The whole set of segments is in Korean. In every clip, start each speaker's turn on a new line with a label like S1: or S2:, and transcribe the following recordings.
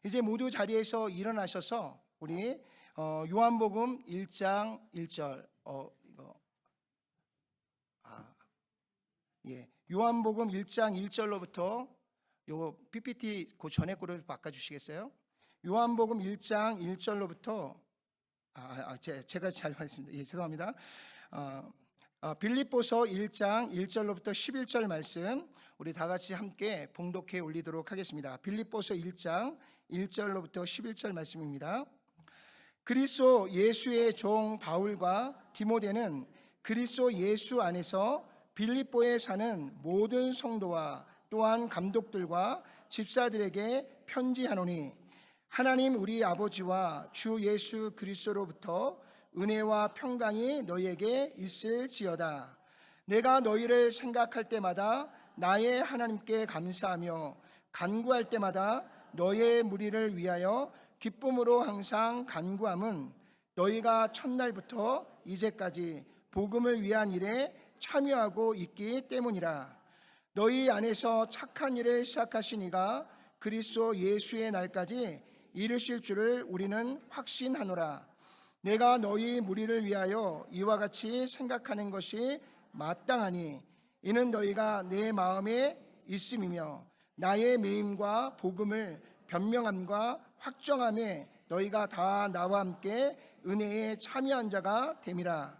S1: 이제 모두 자리에서 일어나셔서 우리 요한복음 1장 1절 요한복음 1장 1절로부터 요거 PPT 그 전에 거로 바꿔 주시겠어요? 요한복음 1장 1절로부터 제가 잘못했습니다. 죄송합니다. 빌립보서 1장 1절로부터 11절 말씀 우리 다 같이 함께 봉독해 올리도록 하겠습니다. 빌립보서 1장 1절로부터 11절 말씀입니다. 그리스도 예수의 종 바울과 디모데는 그리스도 예수 안에서 빌립보에 사는 모든 성도와 또한 감독들과 집사들에게 편지하노니 하나님 우리 아버지와 주 예수 그리스도로부터 은혜와 평강이 너희에게 있을지어다. 내가 너희를 생각할 때마다 나의 하나님께 감사하며 간구할 때마다 너희의 무리를 위하여 기쁨으로 항상 간구함은 너희가 첫날부터 이제까지 복음을 위한 일에 참여하고 있기 때문이라. 너희 안에서 착한 일을 시작하신 이가 그리스도 예수의 날까지 이르실 줄을 우리는 확신하노라. 내가 너희 무리를 위하여 이와 같이 생각하는 것이 마땅하니 이는 너희가 내 마음에 있음이며 나의 매임과 복음을 변명함과 확정함에 너희가 다 나와 함께 은혜에 참여한 자가 됨이라.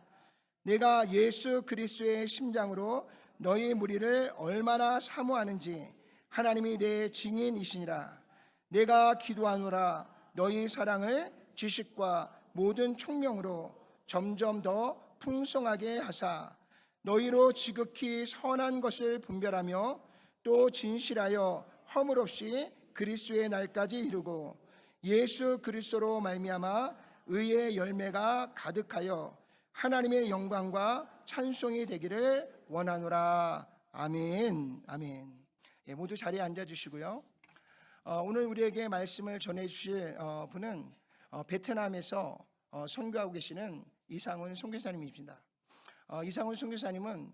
S1: 내가 예수 그리스도의 심장으로 너희 무리를 얼마나 사모하는지 하나님이 내 증인이시니라. 내가 기도하노라. 너희 사랑을 지식과 모든 총명으로 점점 더 풍성하게 하사 너희로 지극히 선한 것을 분별하며 또 진실하여 허물 없이 그리스도의 날까지 이루고 예수 그리스도로 말미암아 의의 열매가 가득하여 하나님의 영광과 찬송이 되기를 원하노라. 아멘. 아멘. 모두 자리에 앉아 주시고요. 오늘 우리에게 말씀을 전해 주실 분은 베트남에서 선교하고 계시는 이상훈 선교사님입니다. 이상훈 선교사님은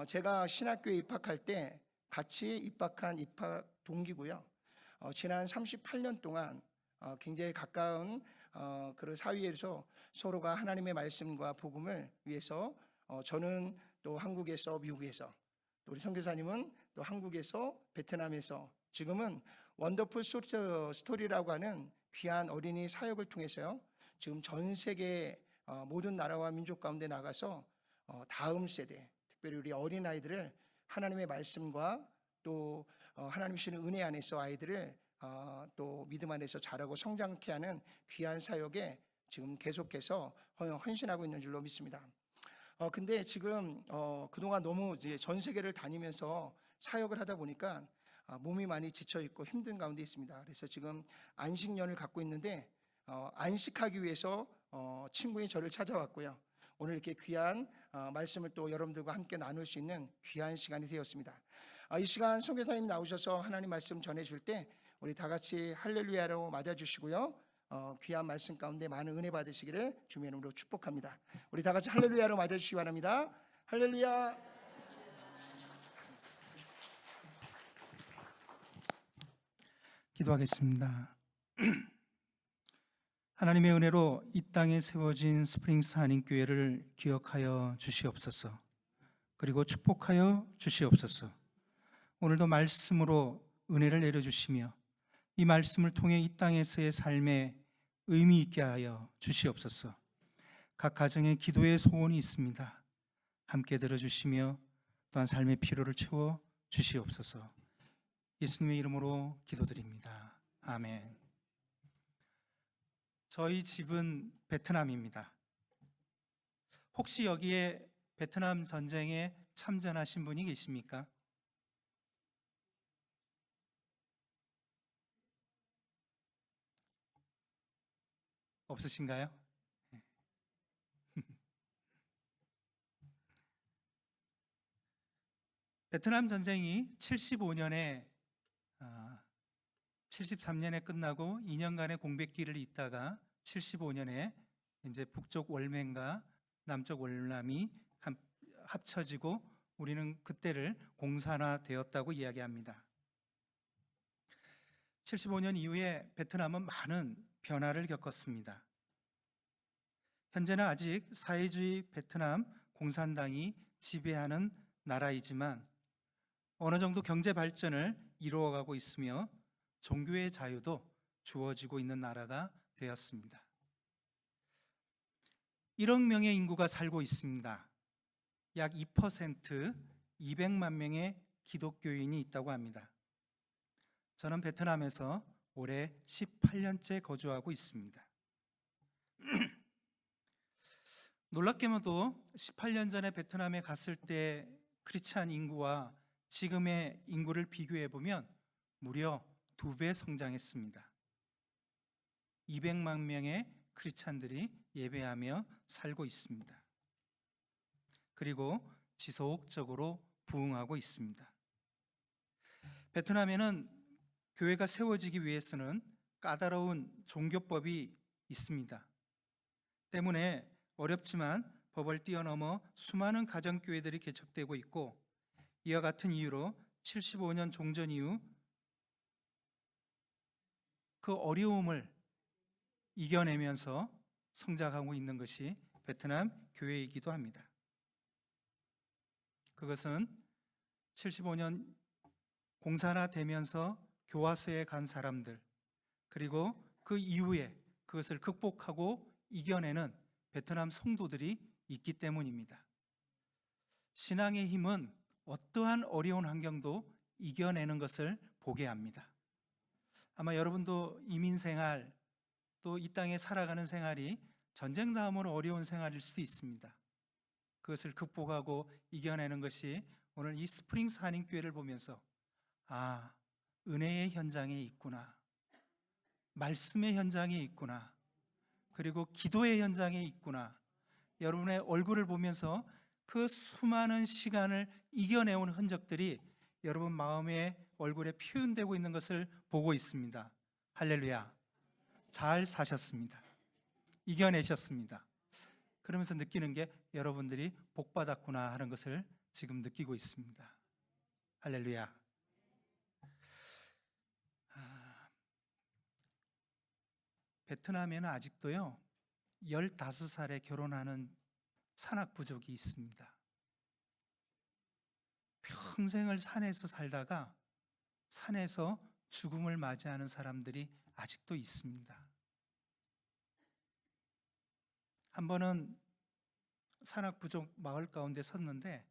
S1: 제가 신학교에 입학할 때 같이 입학한 입학 동기고요. 지난 38년 동안 굉장히 가까운 그런 사이에서 서로가 하나님의 말씀과 복음을 위해서 저는 또 한국에서 미국에서 또 우리 선교사님은 또 한국에서 베트남에서 지금은 원더풀 스토리라고 하는 귀한 어린이 사역을 통해서요. 지금 전 세계 모든 나라와 민족 가운데 나가서 다음 세대, 특별히 우리 어린아이들을 하나님의 말씀과 또 하나님 주시는 은혜 안에서 아이들을 또 믿음 안에서 자라고 성장케 하는 귀한 사역에 지금 계속해서 헌신하고 있는 줄로 믿습니다. 근데 지금 그동안 너무 이제 전 세계를 다니면서 사역을 하다 보니까 몸이 많이 지쳐 있고 힘든 가운데 있습니다. 그래서 지금 안식년을 갖고 있는데 안식하기 위해서 친구인 저를 찾아왔고요. 오늘 이렇게 귀한 말씀을 또 여러분들과 함께 나눌 수 있는 귀한 시간이 되었습니다. 이 시간 선교사님 나오셔서 하나님 말씀 전해줄 때 우리 다 같이 할렐루야로 맞아주시고요. 귀한 말씀 가운데 많은 은혜 받으시기를 주님의 이름으로 축복합니다. 우리 다 같이 할렐루야로 맞아주시기 바랍니다. 할렐루야.
S2: 기도하겠습니다. 하나님의 은혜로 이 땅에 세워진 스프링스 한인교회를 기억하여 주시옵소서. 그리고 축복하여 주시옵소서. 오늘도 말씀으로 은혜를 내려주시며 이 말씀을 통해 이 땅에서의 삶에 의미 있게 하여 주시옵소서. 각 가정에 기도의 소원이 있습니다. 함께 들어주시며 또한 삶의 필요를 채워 주시옵소서. 예수님의 이름으로 기도드립니다. 아멘. 저희 집은 베트남입니다. 혹시 여기에 베트남 전쟁에 참전하신 분이 계십니까? 없으신가요? 베트남 전쟁이 73년에 끝나고 2년간의 공백기를 잇다가 75년에 이제 북쪽 월맹과 남쪽 월남이 합쳐지고 우리는 그때를 공산화되었다고 이야기합니다. 75년 이후에 베트남은 많은 변화를 겪었습니다. 현재는 아직 사회주의 베트남 공산당이 지배하는 나라이지만 어느 정도 경제 발전을 이루어가고 있으며 종교의 자유도 주어지고 있는 나라가 되었습니다. 1억 명의 인구가 살고 있습니다. 약 2%, 200만 명의 기독교인이 있다고 합니다. 저는 베트남에서 올해 18년째 거주하고 있습니다. 놀랍게도 18년 전에 베트남에 갔을 때 크리스찬 인구와 지금의 인구를 비교해 보면 무려 2배 성장했습니다. 200만 명의 크리스찬들이 예배하며 살고 있습니다. 그리고 지속적으로 부흥하고 있습니다. 베트남에는 교회가 세워지기 위해서는 까다로운 종교법이 있습니다. 때문에 어렵지만 법을 뛰어넘어 수많은 가정교회들이 개척되고 있고, 이와 같은 이유로 75년 종전 이후 그 어려움을 이겨내면서 성장하고 있는 것이 베트남 교회이기도 합니다. 그것은 75년 공산화되면서 교화소에 간 사람들, 그리고 그 이후에 그것을 극복하고 이겨내는 베트남 성도들이 있기 때문입니다. 신앙의 힘은 어떠한 어려운 환경도 이겨내는 것을 보게 합니다. 아마 여러분도 이민 생활, 또 이 땅에 살아가는 생활이 전쟁 다음으로 어려운 생활일 수 있습니다. 그것을 극복하고 이겨내는 것이 오늘 이 스프링스 한인교회를 보면서 은혜의 현장에 있구나, 말씀의 현장에 있구나, 그리고 기도의 현장에 있구나, 여러분의 얼굴을 보면서 그 수많은 시간을 이겨내온 흔적들이 여러분 마음의 얼굴에 표현되고 있는 것을 보고 있습니다. 할렐루야. 잘 사셨습니다. 이겨내셨습니다. 그러면서 느끼는 게 여러분들이 복받았구나 하는 것을 지금 느끼고 있습니다. 할렐루야. 베트남에는 아직도요 15살에 결혼하는 산악부족이 있습니다. 평생을 산에서 살다가 산에서 죽음을 맞이하는 사람들이 아직도 있습니다. 한 번은 산악부족 마을 가운데 섰는데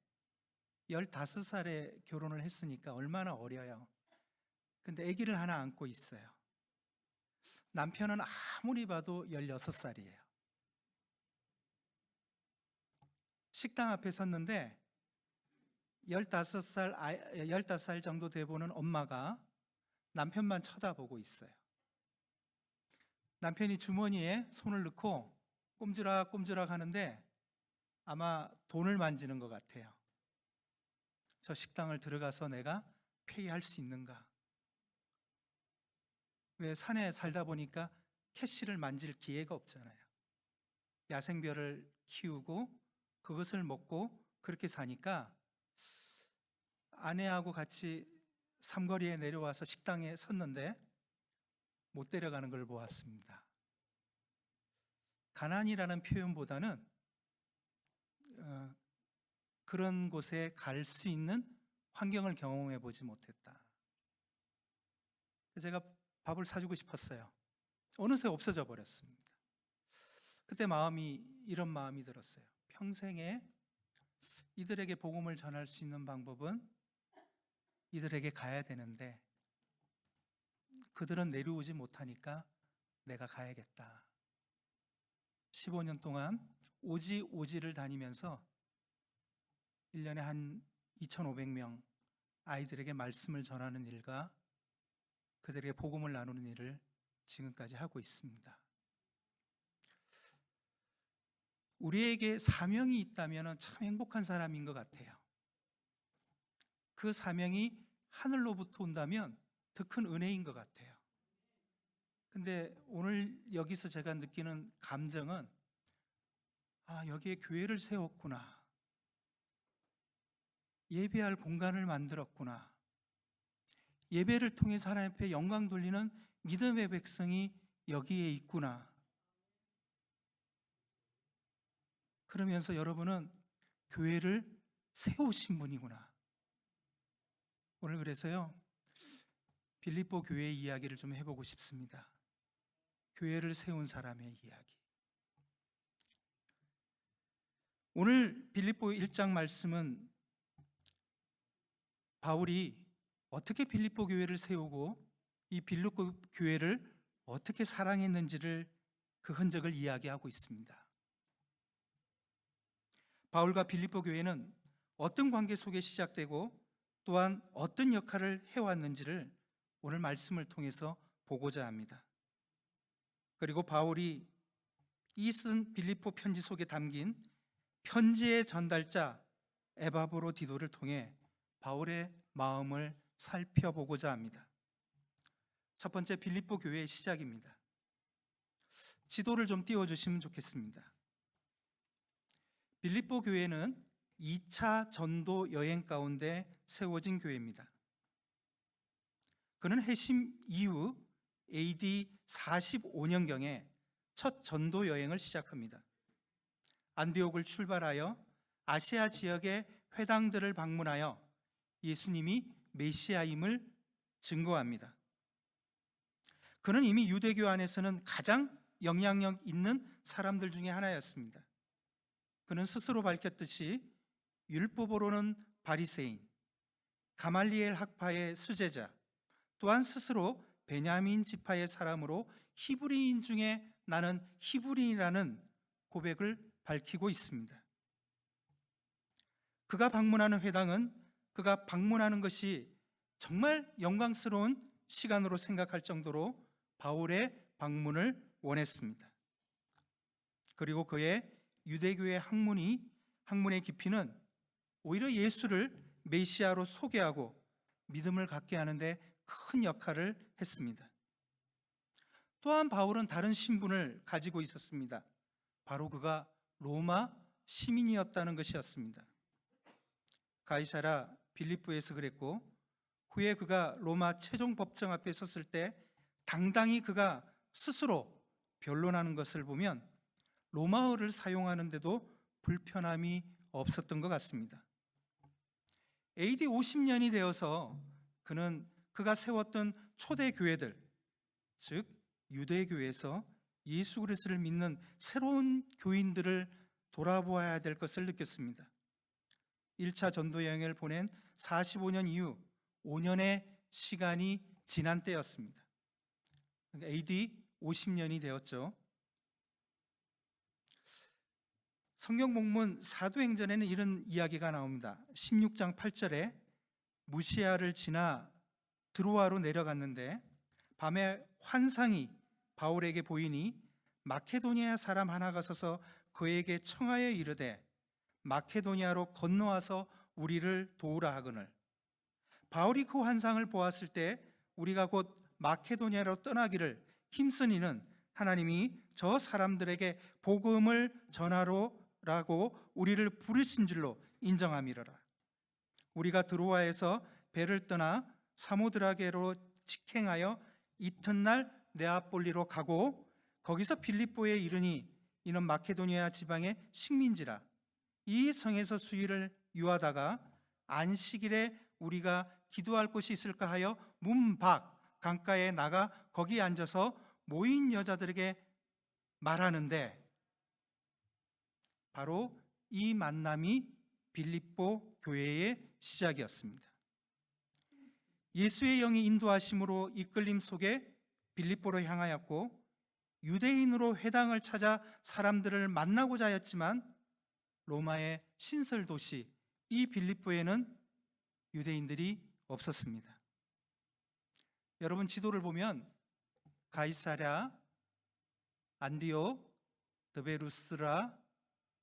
S2: 15살에 결혼을 했으니까 얼마나 어려요. 근데 아기를 하나 안고 있어요. 남편은 아무리 봐도 16살이에요. 식당 앞에 섰는데 15살 정도 돼 보는 엄마가 남편만 쳐다보고 있어요. 남편이 주머니에 손을 넣고 꼼지락꼼지락 하는데 아마 돈을 만지는 것 같아요. 저 식당을 들어가서 내가 페이할 수 있는가? 왜 산에 살다 보니까 캐시를 만질 기회가 없잖아요. 야생별을 키우고 그것을 먹고 그렇게 사니까 아내하고 같이 삼거리에 내려와서 식당에 섰는데 못 데려가는 걸 보았습니다. 가난이라는 표현보다는 그런 곳에 갈 수 있는 환경을 경험해 보지 못했다. 제가 밥을 사주고 싶었어요. 어느새 없어져 버렸습니다. 그때 이런 마음이 들었어요. 평생에 이들에게 복음을 전할 수 있는 방법은 이들에게 가야 되는데 그들은 내려오지 못하니까 내가 가야겠다. 15년 동안 오지를 다니면서 1년에 한 2,500명 아이들에게 말씀을 전하는 일과 그들에게 복음을 나누는 일을 지금까지 하고 있습니다. 우리에게 사명이 있다면 참 행복한 사람인 것 같아요. 그 사명이 하늘로부터 온다면 더 큰 은혜인 것 같아요. 근데 오늘 여기서 제가 느끼는 감정은 여기에 교회를 세웠구나, 예배할 공간을 만들었구나, 예배를 통해서 하나님 앞에 영광 돌리는 믿음의 백성이 여기에 있구나. 그러면서 여러분은 교회를 세우신 분이구나. 오늘 그래서요, 빌립보 교회 이야기를 좀 해보고 싶습니다. 교회를 세운 사람의 이야기. 오늘 빌립보 1장 말씀은 바울이 어떻게 빌립보 교회를 세우고 이 빌립보 교회를 어떻게 사랑했는지를 그 흔적을 이야기하고 있습니다. 바울과 빌립보 교회는 어떤 관계 속에 시작되고 또한 어떤 역할을 해왔는지를 오늘 말씀을 통해서 보고자 합니다. 그리고 바울이 이 쓴 빌립보 편지 속에 담긴 편지의 전달자 에바브로디도를 통해 바울의 마음을 살펴보고자 합니다. 첫 번째, 빌립보 교회의 시작입니다. 지도를 좀 띄워주시면 좋겠습니다. 빌립보 교회는 2차 전도 여행 가운데 세워진 교회입니다. 그는 회심 이후 AD 45년경에 첫 전도 여행을 시작합니다. 안디옥을 출발하여 아시아 지역의 회당들을 방문하여 예수님이 메시아임을 증거합니다. 그는 이미 유대교 안에서는 가장 영향력 있는 사람들 중에 하나였습니다. 그는 스스로 밝혔듯이 율법으로는 바리새인, 가말리엘 학파의 수제자, 또한 스스로 베냐민 지파의 사람으로 히브리인 중에 나는 히브리인이라는 고백을 밝히고 있습니다. 그가 방문하는 회당은 그가 방문하는 것이 정말 영광스러운 시간으로 생각할 정도로 바울의 방문을 원했습니다. 그리고 그의 유대교의 학문의 깊이는 오히려 예수를 메시아로 소개하고 믿음을 갖게 하는데 큰 역할을 했습니다. 또한 바울은 다른 신분을 가지고 있었습니다. 바로 그가 로마 시민이었다는 것이었습니다. 가이사라 빌립보에서 그랬고, 후에 그가 로마 최종 법정 앞에 섰을 때 당당히 그가 스스로 변론하는 것을 보면 로마어를 사용하는데도 불편함이 없었던 것 같습니다. AD 50년이 되어서 그가 세웠던 초대 교회들, 즉 유대교에서 예수 그리스도를 믿는 새로운 교인들을 돌아보아야 될 것을 느꼈습니다. 1차 전도 여행을 보낸 45년 이후 5년의 시간이 지난 때였습니다. AD 50년이 되었죠. 성경 본문 사도행전에는 이런 이야기가 나옵니다. 16장 8절에 무시아를 지나 드로아로 내려갔는데 밤에 환상이 바울에게 보이니 마케도니아 사람 하나가 서서 그에게 청하여 이르되 마케도니아로 건너와서 우리를 도우라 하거늘. 바울이 그 환상을 보았을 때 우리가 곧 마케도니아로 떠나기를 힘쓰니는 하나님이 저 사람들에게 복음을 전하라고 우리를 부르신 줄로 인정함이로라. 우리가 드로아에서 배를 떠나 사모드라게로 직행하여 이튿날 네아폴리로 가고 거기서 빌립보에 이르니 이는 마케도니아 지방의 식민지라. 이 성에서 수일을 유하다가 안식일에 우리가 기도할 곳이 있을까 하여 문 밖 강가에 나가 거기 앉아서 모인 여자들에게 말하는데, 바로 이 만남이 빌립보 교회의 시작이었습니다. 예수의 영이 인도하심으로 이끌림 속에 빌립보로 향하였고 유대인으로 회당을 찾아 사람들을 만나고자 하였지만 로마의 신설 도시 이 빌립보에는 유대인들이 없었습니다. 여러분, 지도를 보면 가이사랴, 안디옥, 드베루스라,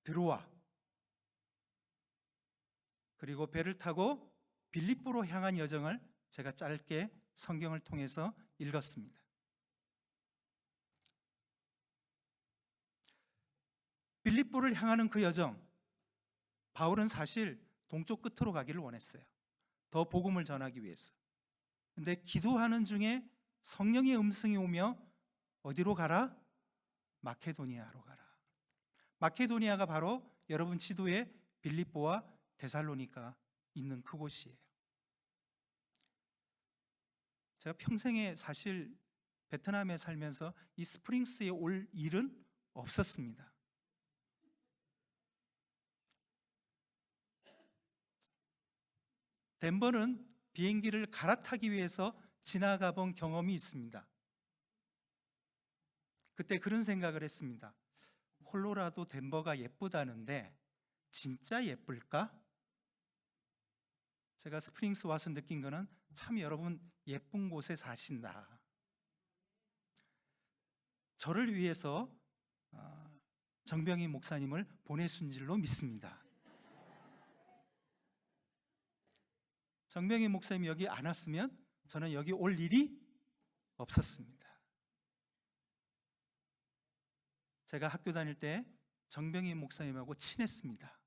S2: 드로아, 그리고 배를 타고 빌립보로 향한 여정을 제가 짧게 성경을 통해서 읽었습니다. 빌립보를 향하는 그 여정, 바울은 사실 동쪽 끝으로 가기를 원했어요. 더 복음을 전하기 위해서. 근데 기도하는 중에 성령의 음성이 오며 어디로 가라? 마케도니아로 가라. 마케도니아가 바로 여러분 지도에 빌립보와 데살로니가 있는 그곳이에요. 제가 평생에 사실 베트남에 살면서 이 스프링스에 올 일은 없었습니다. 덴버는 비행기를 갈아타기 위해서 지나가 본 경험이 있습니다. 그때 그런 생각을 했습니다. 콜로라도 덴버가 예쁘다는데 진짜 예쁠까? 제가 스프링스 와서 느낀 거는 참 여러분 예쁜 곳에 사신다. 저를 위해서 정병희 목사님을 보내신 줄로 믿습니다. 정병희 목사님이 여기 안 왔으면 저는 여기 올 일이 없었습니다. 제가 학교 다닐 때 정병희 목사님하고 친했습니다.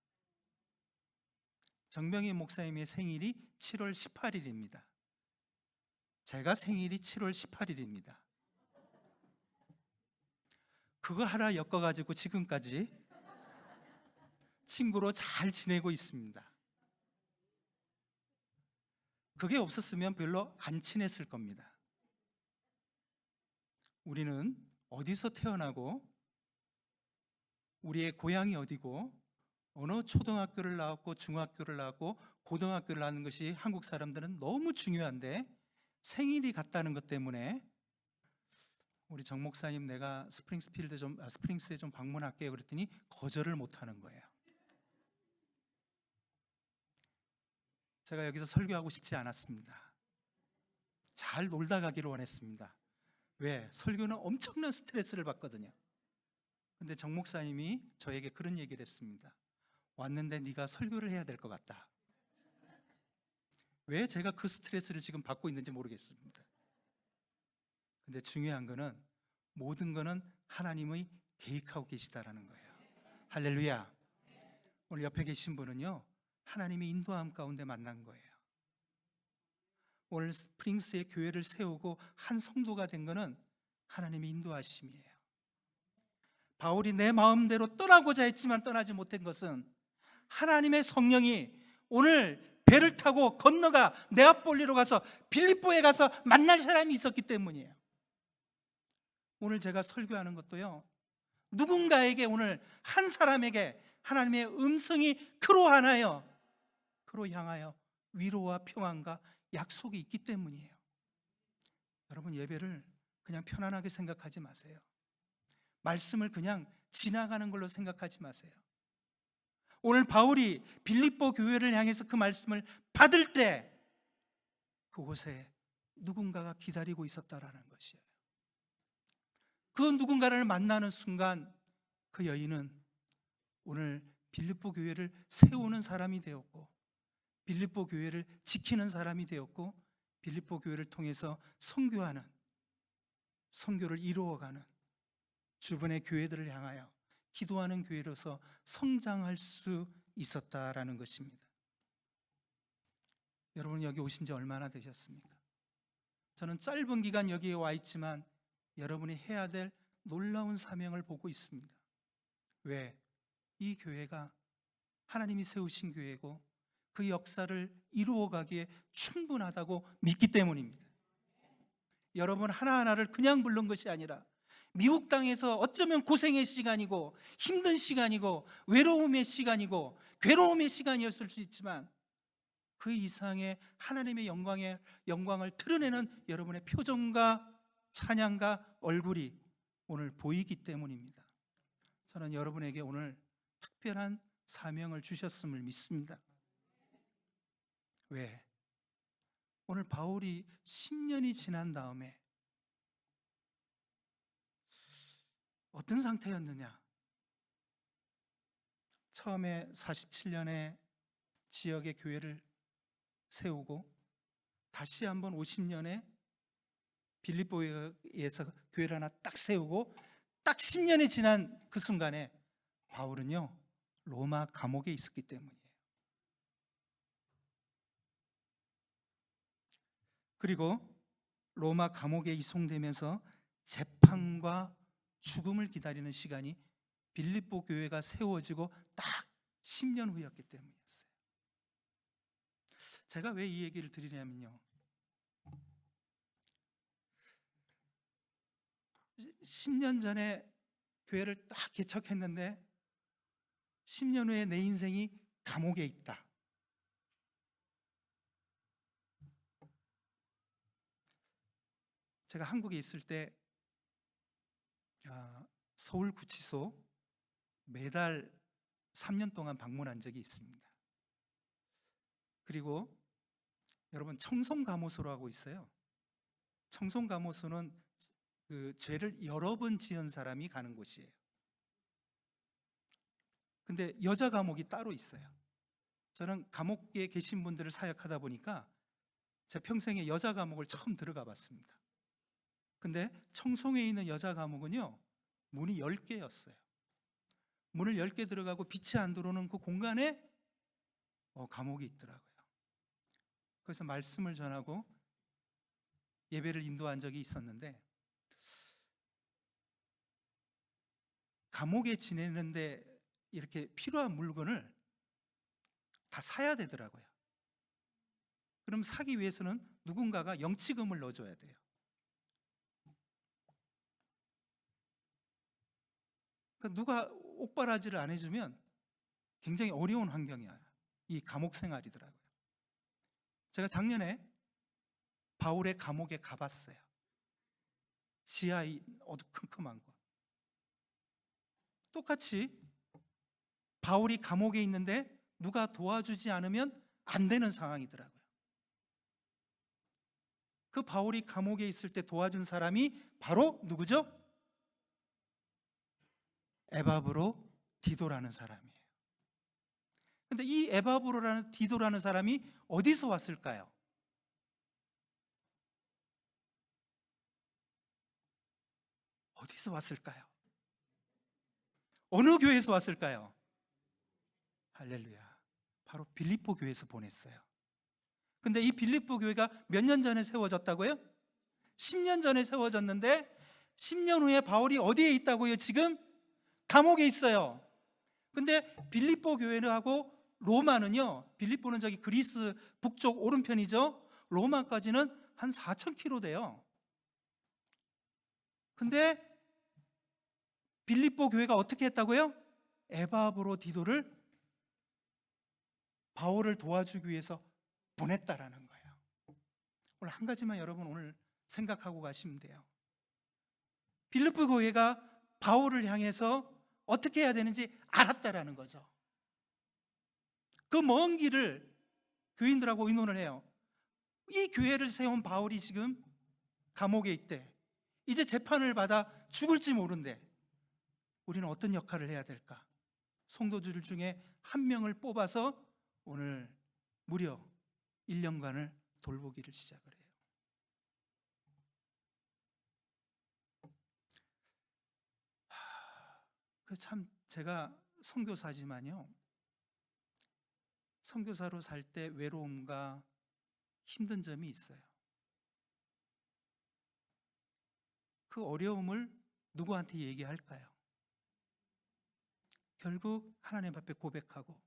S2: 정병희 목사님의 생일이 7월 18일입니다. 제가 생일이 7월 18일입니다. 그거 하나 엮어가지고 지금까지 친구로 잘 지내고 있습니다. 그게 없었으면 별로 안 친했을 겁니다. 우리는 어디서 태어나고 우리의 고향이 어디고 어느 초등학교를 나왔고 중학교를 나왔고 고등학교를 나왔는 것이 한국 사람들은 너무 중요한데 생일이 같다는 것 때문에 우리 정 목사님 내가 스프링스에 좀 방문할게요 그랬더니 거절을 못 하는 거예요. 제가 여기서 설교하고 싶지 않았습니다. 잘 놀다 가기를 원했습니다. 왜? 설교는 엄청난 스트레스를 받거든요. 근데 정 목사님이 저에게 그런 얘기를 했습니다. 왔는데 네가 설교를 해야 될 것 같다. 왜 제가 그 스트레스를 지금 받고 있는지 모르겠습니다. 근데 중요한 거는 모든 거는 하나님의 계획하고 계시다라는 거예요. 할렐루야. 오늘 옆에 계신 분은요 하나님의 인도함 가운데 만난 거예요. 오늘 스프링스의 교회를 세우고 한 성도가 된 거는 하나님의 인도하심이에요. 바울이 내 마음대로 떠나고자 했지만 떠나지 못한 것은 하나님의 성령이 오늘 배를 타고 건너가 네아폴리로 가서 빌립보에 가서 만날 사람이 있었기 때문이에요. 오늘 제가 설교하는 것도요 누군가에게 오늘 한 사람에게 하나님의 음성이 그로 향하여 위로와 평안과 약속이 있기 때문이에요. 여러분 예배를 그냥 편안하게 생각하지 마세요. 말씀을 그냥 지나가는 걸로 생각하지 마세요. 오늘 바울이 빌립보 교회를 향해서 그 말씀을 받을 때 그곳에 누군가가 기다리고 있었다라는 것이에요. 그 누군가를 만나는 순간 그 여인은 오늘 빌립보 교회를 세우는 사람이 되었고 빌립보 교회를 지키는 사람이 되었고 빌립보 교회를 통해서 선교를 이루어가는 주변의 교회들을 향하여 기도하는 교회로서 성장할 수 있었다라는 것입니다. 여러분 여기 오신 지 얼마나 되셨습니까? 저는 짧은 기간 여기에 와 있지만 여러분이 해야 될 놀라운 사명을 보고 있습니다. 왜? 이 교회가 하나님이 세우신 교회고 그 역사를 이루어가기에 충분하다고 믿기 때문입니다. 여러분 하나하나를 그냥 부른 것이 아니라 미국 땅에서 어쩌면 고생의 시간이고 힘든 시간이고 외로움의 시간이고 괴로움의 시간이었을 수 있지만 그 이상의 하나님의 영광을 드러내는 여러분의 표정과 찬양과 얼굴이 오늘 보이기 때문입니다. 저는 여러분에게 오늘 특별한 사명을 주셨음을 믿습니다. 왜? 오늘 바울이 10년이 지난 다음에 어떤 상태였느냐? 처음에 47년에 지역의 교회를 세우고 다시 한번 50년에 빌립보에서 교회를 하나 딱 세우고 딱 10년이 지난 그 순간에 바울은요 로마 감옥에 있었기 때문이에요. 그리고 로마 감옥에 이송되면서 재판과 죽음을 기다리는 시간이 빌립보 교회가 세워지고 딱 10년 후였기 때문이었어요. 제가 왜 이 얘기를 드리냐면요, 10년 전에 교회를 딱 개척했는데 10년 후에 내 인생이 감옥에 있다. 제가 한국에 있을 때 서울구치소 매달 3년 동안 방문한 적이 있습니다. 그리고 여러분, 청송감호소라고 있어요. 청송감호소는 그 죄를 여러 번 지은 사람이 가는 곳이에요. 근데 여자 감옥이 따로 있어요. 저는 감옥에 계신 분들을 사역하다 보니까 제 평생에 여자 감옥을 처음 들어가 봤습니다. 근데 청송에 있는 여자 감옥은요, 문이 10개였어요. 문을 10개 들어가고 빛이 안 들어오는 그 공간에 감옥이 있더라고요. 그래서 말씀을 전하고 예배를 인도한 적이 있었는데, 감옥에 지내는데 이렇게 필요한 물건을 다 사야 되더라고요. 그럼 사기 위해서는 누군가가 영치금을 넣어줘야 돼요. 그러니까 누가 옥바라지를 안 해주면 굉장히 어려운 환경이야. 이 감옥 생활이더라고요. 제가 작년에 바울의 감옥에 가봤어요. 지하에 어두컴컴한 곳. 똑같이 바울이 감옥에 있는데 누가 도와주지 않으면 안 되는 상황이더라고요. 그 바울이 감옥에 있을 때 도와준 사람이 바로 누구죠? 에바브로 디도라는 사람이에요. 근데 이 에바브로라는 디도라는 사람이 어디서 왔을까요? 어디서 왔을까요? 어느 교회에서 왔을까요? 할렐루야. 바로 빌립보 교회에서 보냈어요. 근데 이 빌립보 교회가 몇 년 전에 세워졌다고요? 10년 전에 세워졌는데 10년 후에 바울이 어디에 있다고요? 지금 감옥에 있어요. 근데 빌립보 교회하고 로마는요, 빌립보는 저기 그리스 북쪽 오른편이죠. 로마까지는 한 4,000km 돼요. 근데 빌립보 교회가 어떻게 했다고요? 에바브로 디도를 바울을 도와주기 위해서 보냈다라는 거예요. 오늘 한 가지만 여러분 오늘 생각하고 가시면 돼요. 빌립보 교회가 바울을 향해서 어떻게 해야 되는지 알았다라는 거죠. 그 먼 길을 교인들하고 의논을 해요. 이 교회를 세운 바울이 지금 감옥에 있대. 이제 재판을 받아 죽을지 모른대. 우리는 어떤 역할을 해야 될까? 성도들 중에 한 명을 뽑아서 오늘 무려 1년간을 돌보기를 시작을 해요. 참 제가 선교사지만요, 선교사로 살 때 외로움과 힘든 점이 있어요. 그 어려움을 누구한테 얘기할까요? 결국 하나님 앞에 고백하고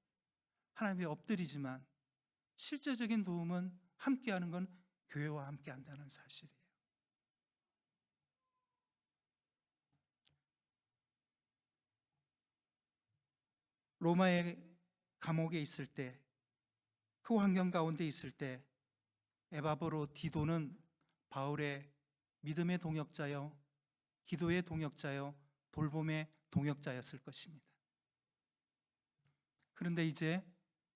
S2: 하나님 앞에 엎드리지만 실제적인 도움은 함께하는 건 교회와 함께한다는 사실이에요. 로마의 감옥에 있을 때, 그 환경 가운데 있을 때 에바브로 디도는 바울의 믿음의 동역자요, 기도의 동역자요, 돌봄의 동역자였을 것입니다. 그런데 이제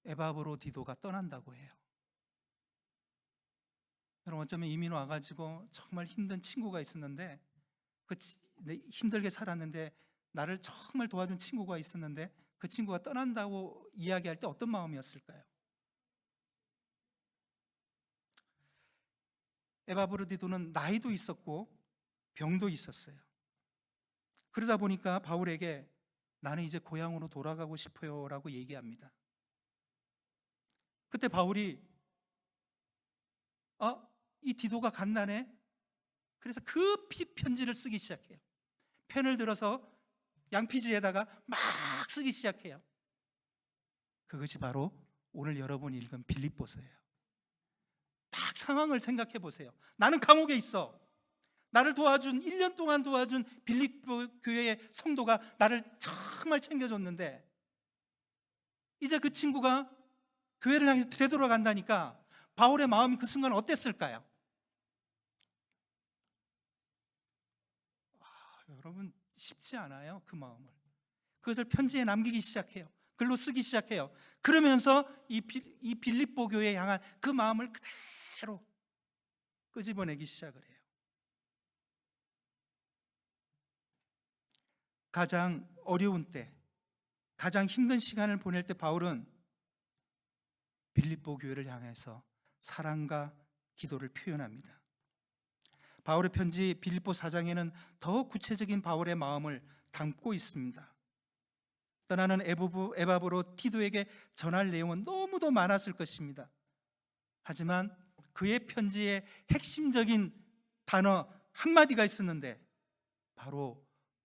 S2: 에바브로 디도가 떠난다고 해요. 여러분, 어쩌면 이민 와가지고 정말 힘든 친구가 있었는데, 힘들게 살았는데 나를 정말 도와준 친구가 있었는데 그 친구가 떠난다고 이야기할 때 어떤 마음이었을까요? 에바브로 디도는 나이도 있었고 병도 있었어요. 그러다 보니까 바울에게 나는 이제 고향으로 돌아가고 싶어요 라고 얘기합니다. 그때 바울이 이 디도가 간단해. 그래서 급히 편지를 쓰기 시작해요. 펜을 들어서 양피지에다가 막 쓰기 시작해요. 그것이 바로 오늘 여러분이 읽은 빌립보서예요. 딱 상황을 생각해 보세요. 나는 감옥에 있어. 나를 도와준 1년 동안 도와준 빌립보 교회의 성도가 나를 정말 챙겨줬는데 이제 그 친구가 교회를 향해서 되돌아간다니까 바울의 마음이 그 순간 어땠을까요? 여러분 쉽지 않아요. 그 마음을. 그것을 편지에 남기기 시작해요. 글로 쓰기 시작해요. 그러면서 이 빌립보 교회에 향한 그 마음을 그대로 끄집어내기 시작을 해요. 가장 어려운 때, 가장 힘든 시간을 보낼 때 바울은 빌립보 교회를 향해서 사랑과 기도를 표현합니다. 바울의 편지 빌립보 4장에는 더 구체적인 바울의 마음을 담고 있습니다. 떠나는 에바브로 티도에게 전할 내용은 너무도 많았을 것입니다. 하지만 그의 편지의 핵심적인 단어 한마디가 있었는데 바로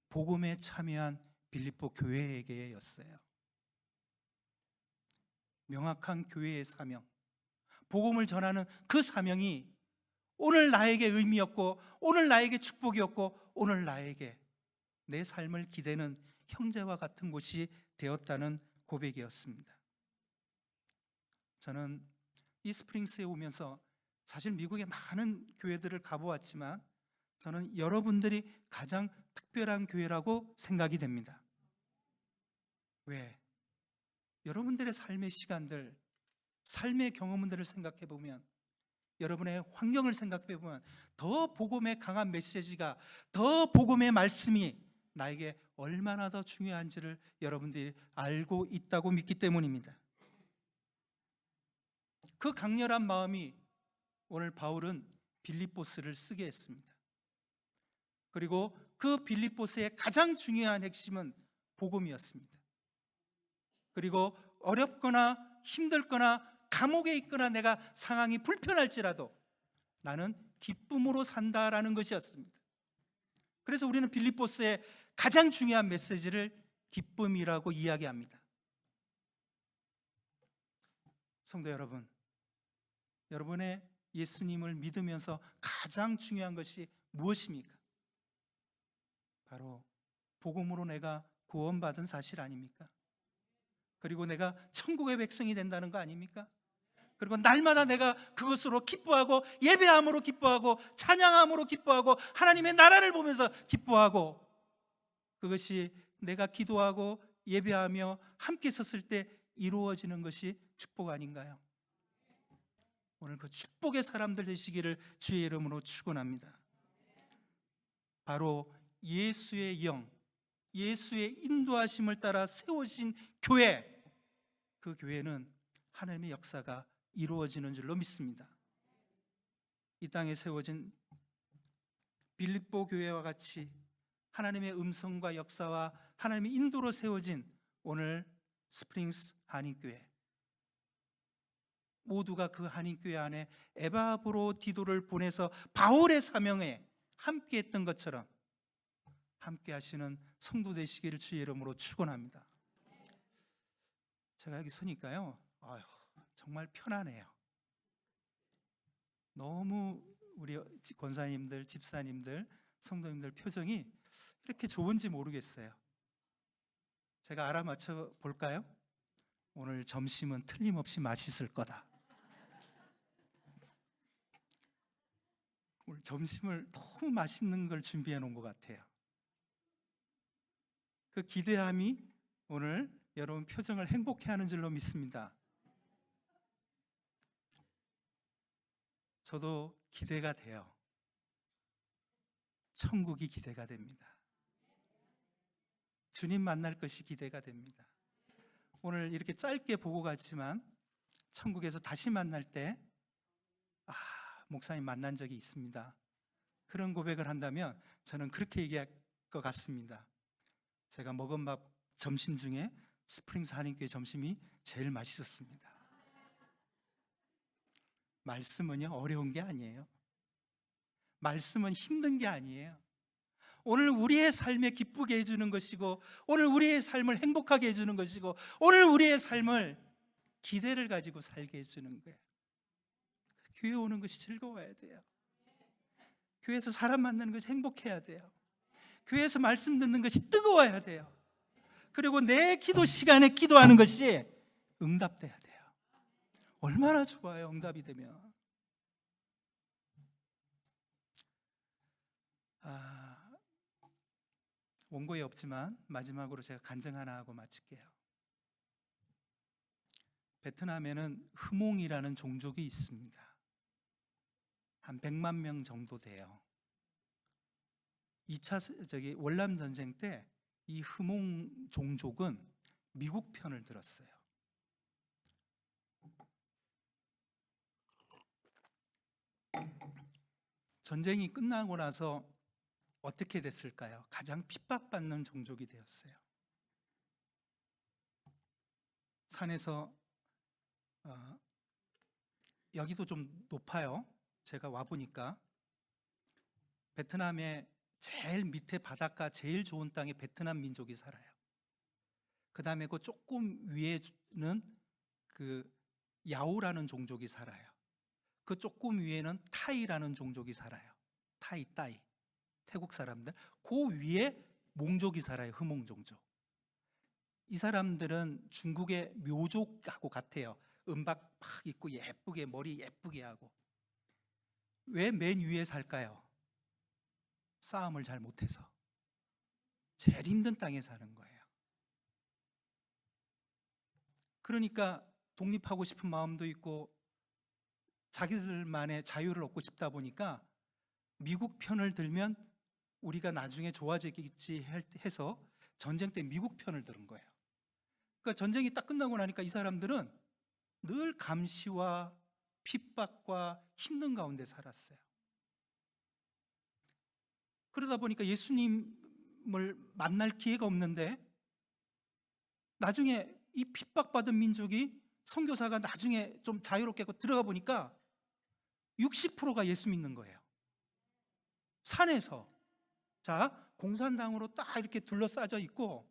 S2: 복음에 참여한 빌립보 교회에게였어요. 명확한 교회의 사명, 복음을 전하는 그 사명이 오늘 나에게 의미였고 오늘 나에게 축복이었고 오늘 나에게 내 삶을 기대는 형제와 같은 곳이 되었다는 고백이었습니다. 저는 이 스프링스에 오면서 사실 미국의 많은 교회들을 가보았지만 저는 여러분들이 가장 특별한 교회라고 생각이 됩니다. 왜? 여러분들의 삶의 시간들, 삶의 경험들을 생각해 보면, 여러분의 환경을 생각해 보면 더 복음의 강한 메시지가, 더 복음의 말씀이 나에게 얼마나 더 중요한지를 여러분들이 알고 있다고 믿기 때문입니다. 그 강렬한 마음이 오늘 바울은 빌립보스를 쓰게 했습니다. 그리고 그 빌립보스의 가장 중요한 핵심은 복음이었습니다. 그리고 어렵거나 힘들거나 감옥에 있거나 내가 상황이 불편할지라도 나는 기쁨으로 산다라는 것이었습니다. 그래서 우리는 빌립보스의 가장 중요한 메시지를 기쁨이라고 이야기합니다. 성도 여러분, 여러분의 예수님을 믿으면서 가장 중요한 것이 무엇입니까? 바로 복음으로 내가 구원받은 사실 아닙니까? 그리고 내가 천국의 백성이 된다는 거 아닙니까? 그리고 날마다 내가 그것으로 기뻐하고 예배함으로 기뻐하고 찬양함으로 기뻐하고 하나님의 나라를 보면서 기뻐하고, 그것이 내가 기도하고 예배하며 함께 섰을 때 이루어지는 것이 축복 아닌가요? 오늘 그 축복의 사람들 되시기를 주의 이름으로 축원합니다. 바로 예수의 영, 예수의 인도하심을 따라 세워진 교회, 그 교회는 하나님의 역사가 이루어지는 줄로 믿습니다. 이 땅에 세워진 빌립보 교회와 같이 하나님의 음성과 역사와 하나님의 인도로 세워진 오늘 스프링스 한인교회, 모두가 그 한인교회 안에 에바브로 디도를 보내서 바울의 사명에 함께했던 것처럼 함께 하시는 성도 되시기를 주의 이름으로 축원합니다. 제가 여기 서니까요, 정말 편안해요. 너무 우리 권사님들, 집사님들, 성도님들 표정이 이렇게 좋은지 모르겠어요. 제가 알아맞혀 볼까요? 오늘 점심은 틀림없이 맛있을 거다. 오늘 점심을 너무 맛있는 걸 준비해 놓은 것 같아요. 그 기대함이 오늘 여러분 표정을 행복해 하는 줄로 믿습니다. 저도 기대가 돼요. 천국이 기대가 됩니다. 주님 만날 것이 기대가 됩니다. 오늘 이렇게 짧게 보고 갔지만 천국에서 다시 만날 때 목사님 만난 적이 있습니다. 그런 고백을 한다면 저는 그렇게 얘기할 것 같습니다. 제가 먹은 밥 점심 중에 스프링스 한인교회 점심이 제일 맛있었습니다. 말씀은요 어려운 게 아니에요. 말씀은 힘든 게 아니에요. 오늘 우리의 삶에 기쁘게 해주는 것이고, 오늘 우리의 삶을 행복하게 해주는 것이고, 오늘 우리의 삶을 기대를 가지고 살게 해주는 거예요. 교회 오는 것이 즐거워야 돼요. 교회에서 사람 만나는 것이 행복해야 돼요. 교회에서 말씀 듣는 것이 뜨거워야 돼요. 그리고 내 기도 시간에 기도하는 것이 응답돼야 돼요. 얼마나 좋아요, 응답이 되면. 원고에 없지만 마지막으로 제가 간증 하나 하고 마칠게요. 베트남에는 흐몽이라는 종족이 있습니다. 한 100만 명 정도 돼요. 2차 월남 전쟁 때 이 흐몽 종족은 미국 편을 들었어요. 전쟁이 끝나고 나서 어떻게 됐을까요? 가장 핍박받는 종족이 되었어요. 산에서 여기도 좀 높아요. 제가 와보니까 베트남의 제일 밑에 바닷가 제일 좋은 땅에 베트남 민족이 살아요. 그 다음에 그 조금 위에는 그 야오라는 종족이 살아요. 그 조금 위에는 타이라는 종족이 살아요. 타이 태국 사람들. 그 위에 몽족이 살아요. 흐몽 종족. 이 사람들은 중국의 묘족하고 같아요. 은박 팍 입고 예쁘게 머리 예쁘게 하고. 왜 맨 위에 살까요? 싸움을 잘 못해서. 제일 힘든 땅에 사는 거예요. 그러니까 독립하고 싶은 마음도 있고 자기들만의 자유를 얻고 싶다 보니까 미국 편을 들면 우리가 나중에 좋아지겠지 해서 전쟁 때 미국 편을 들은 거예요. 그러니까 전쟁이 딱 끝나고 나니까 이 사람들은 늘 감시와 핍박과 힘든 가운데 살았어요. 그러다 보니까 예수님을 만날 기회가 없는데 나중에 이 핍박받은 민족이 선교사가 나중에 좀 자유롭게 들어가 보니까 60%가 예수 믿는 거예요. 산에서. 자, 공산당으로 딱 이렇게 둘러싸져 있고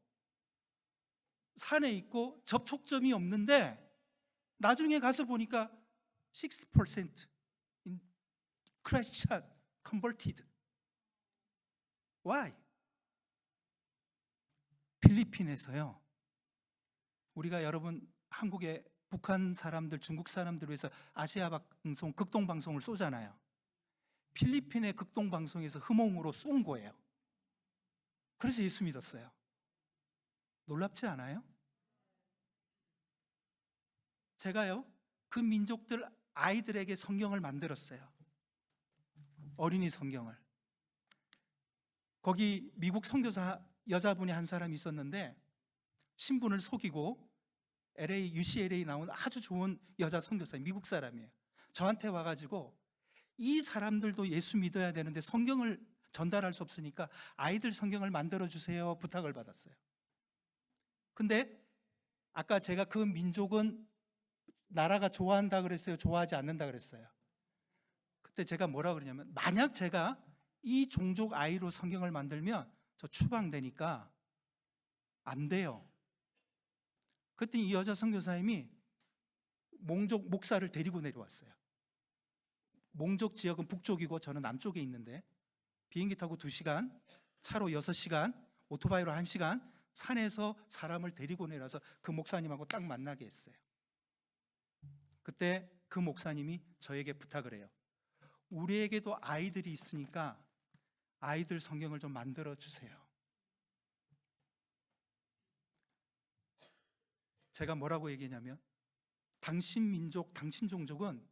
S2: 산에 있고 접촉점이 없는데 나중에 가서 보니까 60% in Christian converted. Why? 필리핀에서요. 우리가 여러분 한국의 북한 사람들, 중국 사람들을 위해서 아시아 방송, 극동 방송을 쏘잖아요. 필리핀의 극동 방송에서 흐몽으로 쏜 거예요. 그래서 예수 믿었어요. 놀랍지 않아요? 제가요, 그 민족들 아이들에게 성경을 만들었어요. 어린이 성경을. 거기 미국 선교사 여자분이 한 사람이 있었는데 신분을 속이고 UCLA 나온 아주 좋은 여자 선교사, 미국 사람이에요. 저한테 와가지고 이 사람들도 예수 믿어야 되는데 성경을 전달할 수 없으니까 아이들 성경을 만들어주세요 부탁을 받았어요. 근데 아까 제가 그 민족은 나라가 좋아한다 그랬어요? 좋아하지 않는다 그랬어요? 그때 제가 뭐라 그러냐면 만약 제가 이 종족 아이로 성경을 만들면 저 추방되니까 안 돼요. 그때 이 여자 선교사님이 몽족 목사를 데리고 내려왔어요. 몽족 지역은 북쪽이고 저는 남쪽에 있는데 비행기 타고 2시간, 차로 6시간, 오토바이로 1시간 산에서 사람을 데리고 내려와서 그 목사님하고 딱 만나게 했어요. 그때 그 목사님이 저에게 부탁을 해요. 우리에게도 아이들이 있으니까 아이들 성경을 좀 만들어 주세요. 제가 뭐라고 얘기했냐면 당신 민족, 당신 종족은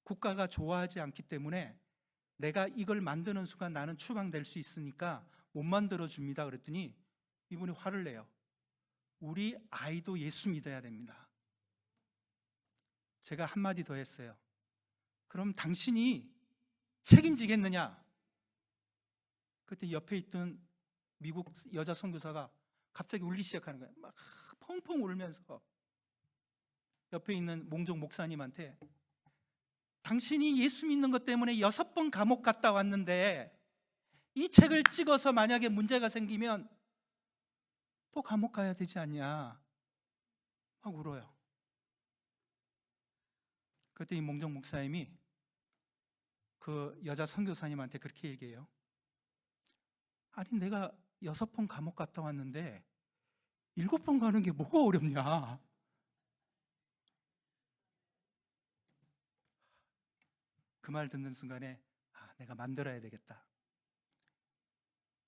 S2: 국가가 좋아하지 않기 때문에 내가 이걸 만드는 순간 나는 추방될 수 있으니까 못 만들어 줍니다. 그랬더니 이분이 화를 내요. 우리 아이도 예수 믿어야 됩니다. 제가 한마디 더 했어요. 그럼 당신이 책임지겠느냐? 그때 옆에 있던 미국 여자 선교사가 갑자기 울기 시작하는 거예요. 막 펑펑 울면서 옆에 있는 몽족 목사님한테 당신이 예수 믿는 것 때문에 6번 감옥 갔다 왔는데 이 책을 찍어서 만약에 문제가 생기면 또 감옥 가야 되지 않냐 막 울어요. 그때 이 몽종 목사님이 그 여자 선교사님한테 그렇게 얘기해요. 아니 내가 6번 감옥 갔다 왔는데 7번 가는 게 뭐가 어렵냐. 그 말 듣는 순간에 내가 만들어야 되겠다.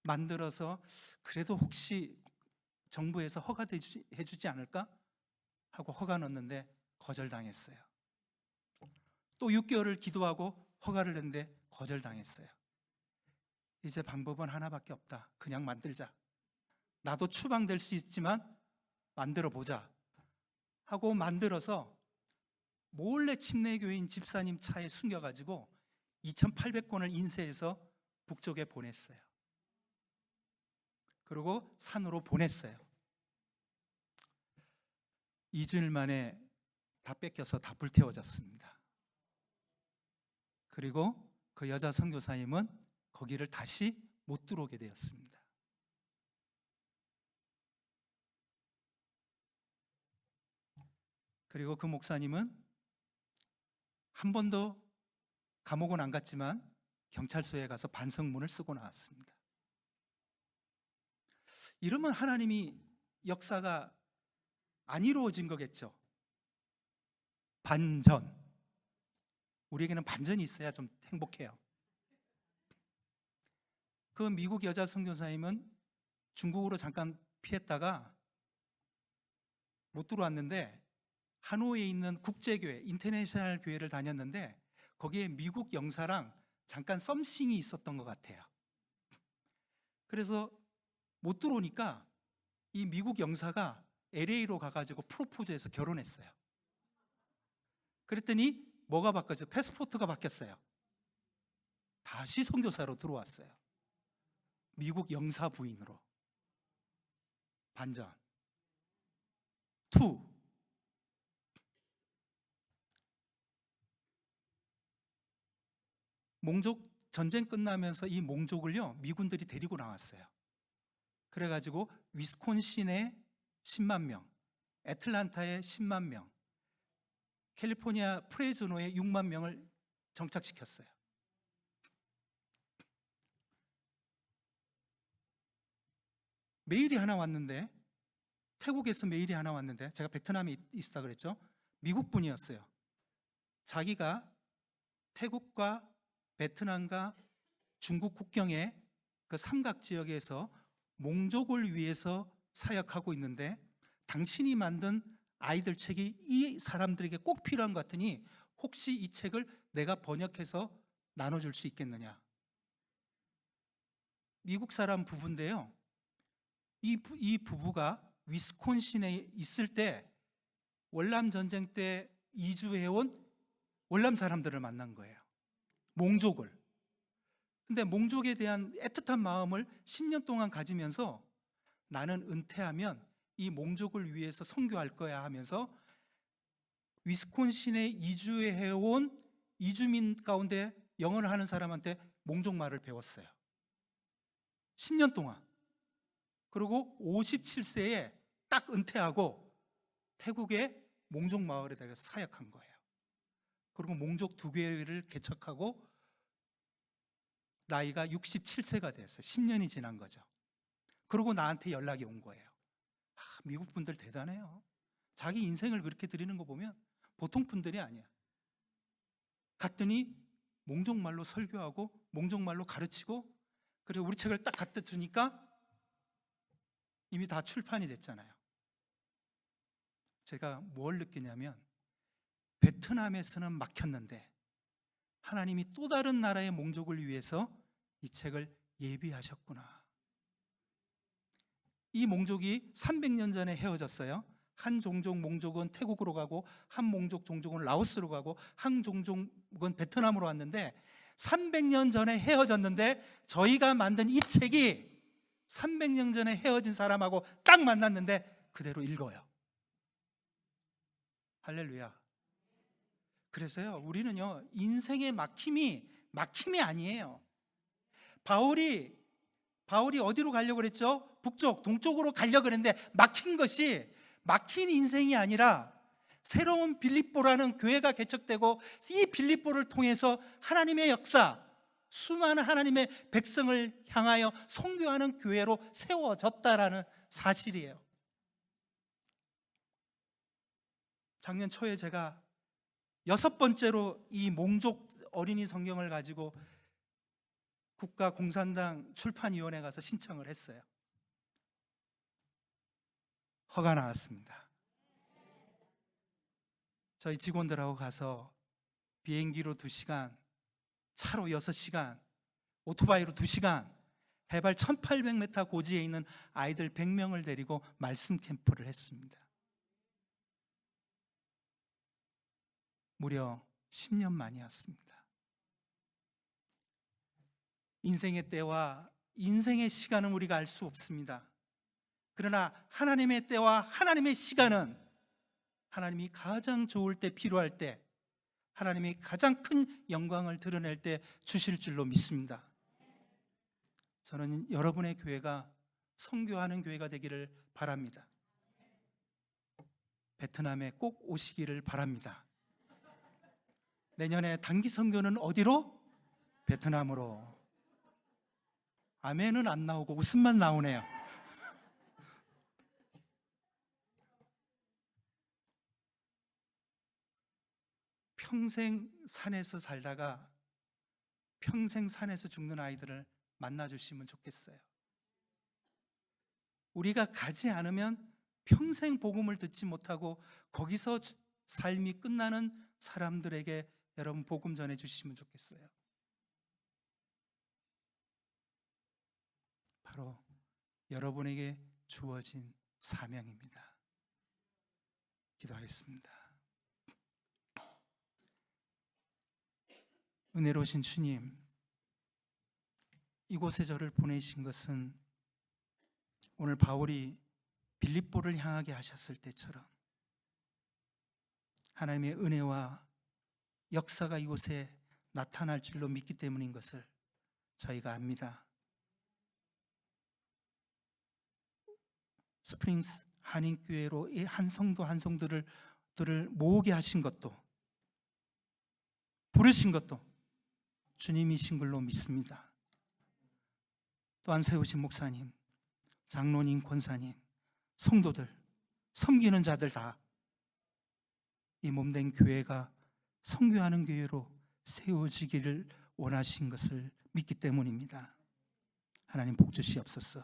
S2: 만들어서 그래도 혹시 정부에서 허가해주지 않을까 하고 허가 넣었는데 거절당했어요. 또 6개월을 기도하고 허가를 냈는데 거절당했어요. 이제 방법은 하나밖에 없다. 그냥 만들자. 나도 추방될 수 있지만 만들어 보자 하고 만들어서 몰래 침례교인 집사님 차에 숨겨가지고 2,800권을 인쇄해서 북쪽에 보냈어요. 그리고 산으로 보냈어요. 2주일 만에 다 뺏겨서 다 불태워졌습니다. 그리고 그 여자 선교사님은 거기를 다시 못 들어오게 되었습니다. 그리고 그 목사님은 한 번도 감옥은 안 갔지만 경찰서에 가서 반성문을 쓰고 나왔습니다. 이러면 하나님이 역사가 안 이루어진 거겠죠. 반전. 우리에게는 반전이 있어야 좀 행복해요. 그 미국 여자 선교사님은 중국으로 잠깐 피했다가 못 들어왔는데 하노이에 있는 국제교회, 인터내셔널 교회를 다녔는데 거기에 미국 영사랑 잠깐 썸씽이 있었던 것 같아요. 그래서 못 들어오니까 이 미국 영사가 LA로 가가지고 프로포즈해서 결혼했어요. 그랬더니 뭐가 바뀌었어요? 패스포트가 바뀌었어요. 다시 선교사로 들어왔어요. 미국 영사 부인으로. 반전. 2. 몽족 전쟁 끝나면서 이 몽족을요 미군들이 데리고 나왔어요. 그래가지고 위스콘신에 10만 명, 애틀란타에 10만 명, 캘리포니아 프레즈노에 6만 명을 정착시켰어요. 메일이 하나 왔는데, 태국에서 메일이 하나 왔는데, 제가 베트남에 있었다 그랬죠. 미국 분이었어요. 자기가 태국과 베트남과 중국 국경의 그 삼각 지역에서 몽족을 위해서 사역하고 있는데 당신이 만든 아이들 책이 이 사람들에게 꼭 필요한 것 같으니 혹시 이 책을 내가 번역해서 나눠줄 수 있겠느냐. 미국 사람 부부인데요. 이 부부가 위스콘신에 있을 때 월남 전쟁 때 이주해온 월남 사람들을 만난 거예요. 몽족을. 근데 몽족에 대한 애틋한 마음을 10년 동안 가지면서 나는 은퇴하면 이 몽족을 위해서 선교할 거야 하면서 위스콘신에 이주해온 이주민 가운데 영어를 하는 사람한테 몽족 말을 배웠어요. 10년 동안. 그리고 57세에 딱 은퇴하고 태국의 몽족 마을에다가 사역한 거예요. 그리고 몽족 2교회를 개척하고 나이가 67세가 됐어요. 10년이 지난 거죠. 그리고 나한테 연락이 온 거예요. 미국 분들 대단해요. 자기 인생을 그렇게 드리는 거 보면 보통 분들이 아니야. 갔더니 몽족말로 설교하고 몽족말로 가르치고, 그리고 우리 책을 딱 갖다 주니까 이미 다 출판이 됐잖아요. 제가 뭘 느끼냐면 베트남에서는 막혔는데 하나님이 또 다른 나라의 몽족을 위해서 이 책을 예비하셨구나. 이 몽족이 300년 전에 헤어졌어요. 한 종족 몽족은 태국으로 가고 한 몽족 종족은 라오스로 가고 한 종족은 베트남으로 왔는데 300년 전에 헤어졌는데 저희가 만든 이 책이 300년 전에 헤어진 사람하고 딱 만났는데 그대로 읽어요. 할렐루야. 그래서요, 우리는요, 인생의 막힘이 아니에요. 바울이 어디로 가려고 그랬죠? 북쪽, 동쪽으로 가려고 그랬는데 막힌 인생이 아니라 새로운 빌립보라는 교회가 개척되고 이 빌립보를 통해서 하나님의 역사, 수많은 하나님의 백성을 향하여 선교하는 교회로 세워졌다라는 사실이에요. 작년 초에 제가 6번째로 이 몽족 어린이 성경을 가지고 국가공산당 출판위원회 가서 신청을 했어요. 허가 나왔습니다. 저희 직원들하고 가서 비행기로 2시간, 차로 6시간, 오토바이로 2시간, 해발 1800m 고지에 있는 아이들 100명을 데리고 말씀 캠프를 했습니다. 무려 10년 만이었습니다. 인생의 때와 인생의 시간은 우리가 알 수 없습니다. 그러나 하나님의 때와 하나님의 시간은 하나님이 가장 좋을 때, 필요할 때, 하나님이 가장 큰 영광을 드러낼 때 주실 줄로 믿습니다. 저는 여러분의 교회가 선교하는 교회가 되기를 바랍니다. 베트남에 꼭 오시기를 바랍니다. 내년에 단기 선교는 어디로? 베트남으로. 아멘은 안 나오고 웃음만 나오네요. 평생 산에서 살다가 평생 산에서 죽는 아이들을 만나주시면 좋겠어요. 우리가 가지 않으면 평생 복음을 듣지 못하고 거기서 삶이 끝나는 사람들에게 여러분 복음 전해주시면 좋겠어요. 바로 여러분에게 주어진 사명입니다. 기도하겠습니다. 은혜로우신 주님, 이곳에 저를 보내신 것은 오늘 바울이 빌립보를 향하게 하셨을 때처럼 하나님의 은혜와 역사가 이곳에 나타날 줄로 믿기 때문인 것을 저희가 압니다. 스프링스 한인교회로 이 한 성도 한 성도를 모으게 하신 것도, 부르신 것도 주님이신 걸로 믿습니다. 또한 세우신 목사님, 장로님, 권사님, 성도들, 섬기는 자들 다 이 몸된 교회가 선교하는 교회로 세워지기를 원하신 것을 믿기 때문입니다. 하나님 복 주시옵소서.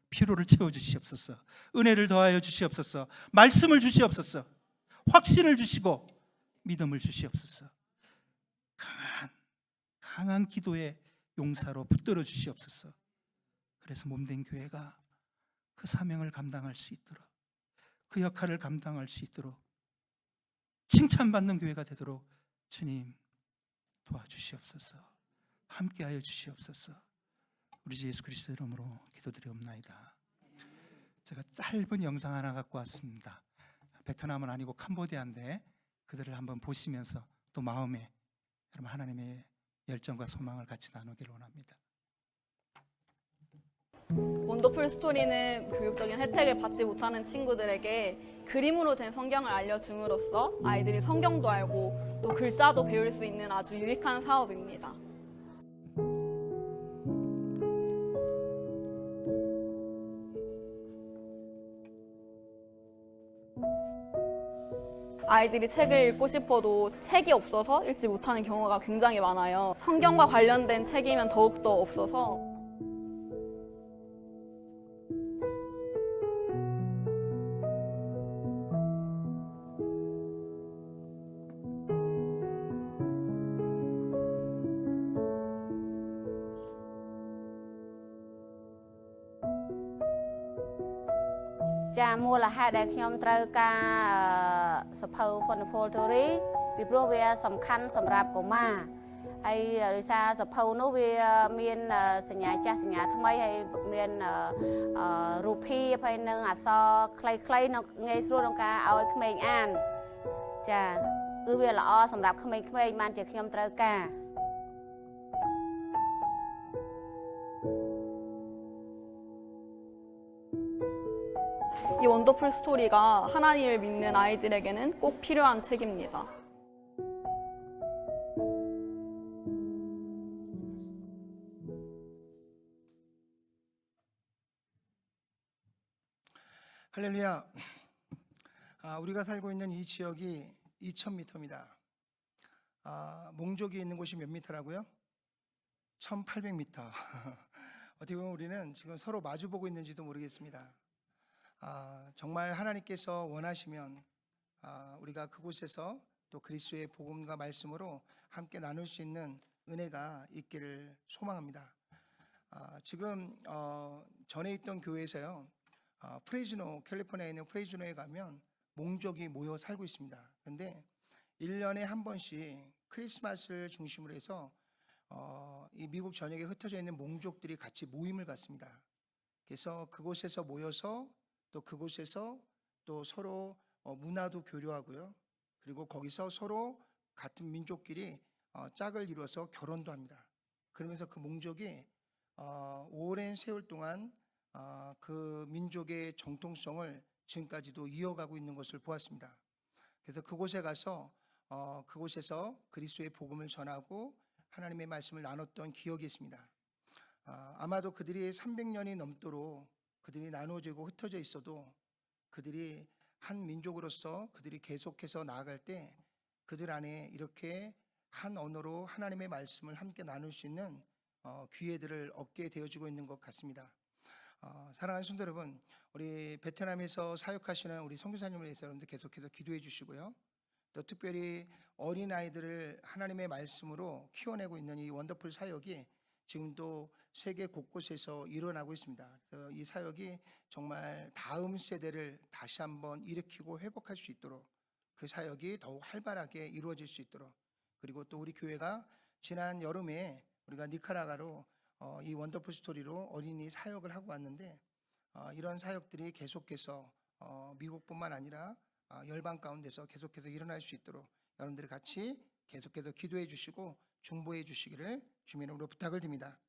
S2: 피로를 채워주시옵소서. 은혜를 더하여 주시옵소서. 말씀을 주시옵소서. 확신을 주시고 믿음을 주시옵소서. 강한 기도의 용사로 붙들어 주시옵소서. 그래서 몸된 교회가 그 사명을 감당할 수 있도록, 그 역할을 감당할 수 있도록, 칭찬받는 교회가 되도록 주님 도와주시옵소서. 함께하여 주시옵소서. 우리 주 예수 그리스도 이름으로 기도드리옵나이다. 제가 짧은 영상 하나 갖고 왔습니다. 베트남은 아니고 캄보디아인데 그들을 한번 보시면서 또 마음에 여러분 하나님의 열정과 소망을 같이 나누기를 원합니다.
S3: 원더풀 스토리는 교육적인 혜택을 받지 못하는 친구들에게 그림으로 된 성경을 알려줌으로써 아이들이 성경도 알고 또 글자도 배울 수 있는 아주 유익한 사업입니다. 아이들이 책을 읽고 싶어도 책이 없어서 읽지 못하는 경우가 굉장히 많아요. 성경과 관련된 책이면 더욱더 없어서
S4: ចាមូលហេតុដែលខ្ញុំត្រូវការសភៅ Wonderful Story ពីព្រោះវាសំខាន់សម្រាប់កុមារហើយដោយសារសភៅនោះវាមានសញ្ញាចាស់សញ្ញាថ្មីហើយមានរូបភាពហើយនឹងអក្សរខ្លីៗនៅងាយស្រួលក្នុងការឲ្យក្មេងអានចា គឺវាល្អសម្រាប់ក្មេងៗបានជាខ្ញុំត្រូវការ
S3: 이 원더풀 스토리가 하나님을 믿는 아이들에게는 꼭 필요한 책입니다.
S1: 할렐루야. 우리가 살고 있는 이 지역이 2,000m입니다. 몽족이 있는 곳이 몇 미터라고요? 1,800m. 어떻게 보면 우리는 지금 서로 마주보고 있는지도 모르겠습니다. 정말 하나님께서 원하시면 우리가 그곳에서 또 그리스도의 복음과 말씀으로 함께 나눌 수 있는 은혜가 있기를 소망합니다. 지금 전에 있던 교회에서요, 프레즈노, 캘리포니아에 있는 프레즈노에 가면 몽족이 모여 살고 있습니다. 근데 1년에 한 번씩 크리스마스를 중심으로 해서 이 미국 전역에 흩어져 있는 몽족들이 같이 모임을 갖습니다. 그래서 그곳에서 모여서 또 그곳에서 또 서로 문화도 교류하고요. 그리고 거기서 서로 같은 민족끼리 짝을 이루어서 결혼도 합니다. 그러면서 그 몽족이 오랜 세월 동안 그 민족의 정통성을 지금까지도 이어가고 있는 것을 보았습니다. 그래서 그곳에 가서 그곳에서 그리스도의 복음을 전하고 하나님의 말씀을 나눴던 기억이 있습니다. 아마도 그들이 300년이 넘도록 그들이 나누어지고 흩어져 있어도 그들이 한 민족으로서 그들이 계속해서 나아갈 때 그들 안에 이렇게 한 언어로 하나님의 말씀을 함께 나눌 수 있는 기회들을 얻게 되어지고 있는 것 같습니다. 사랑하는 성도 여러분, 우리 베트남에서 사역하시는 우리 선교사님을 위해서 여러분들 계속해서 기도해 주시고요. 또 특별히 어린아이들을 하나님의 말씀으로 키워내고 있는 이 원더풀 사역이 지금도 세계 곳곳에서 일어나고 있습니다. 그래서 이 사역이 정말 다음 세대를 다시 한번 일으키고 회복할 수 있도록 그 사역이 더욱 활발하게 이루어질 수 있도록, 그리고 또 우리 교회가 지난 여름에 우리가 니카라과로 이 원더풀 스토리로 어린이 사역을 하고 왔는데 이런 사역들이 계속해서 미국뿐만 아니라 열방 가운데서 계속해서 일어날 수 있도록 여러분들이 같이 계속해서 기도해 주시고 중보해 주시기를 주님으로 부탁을 드립니다.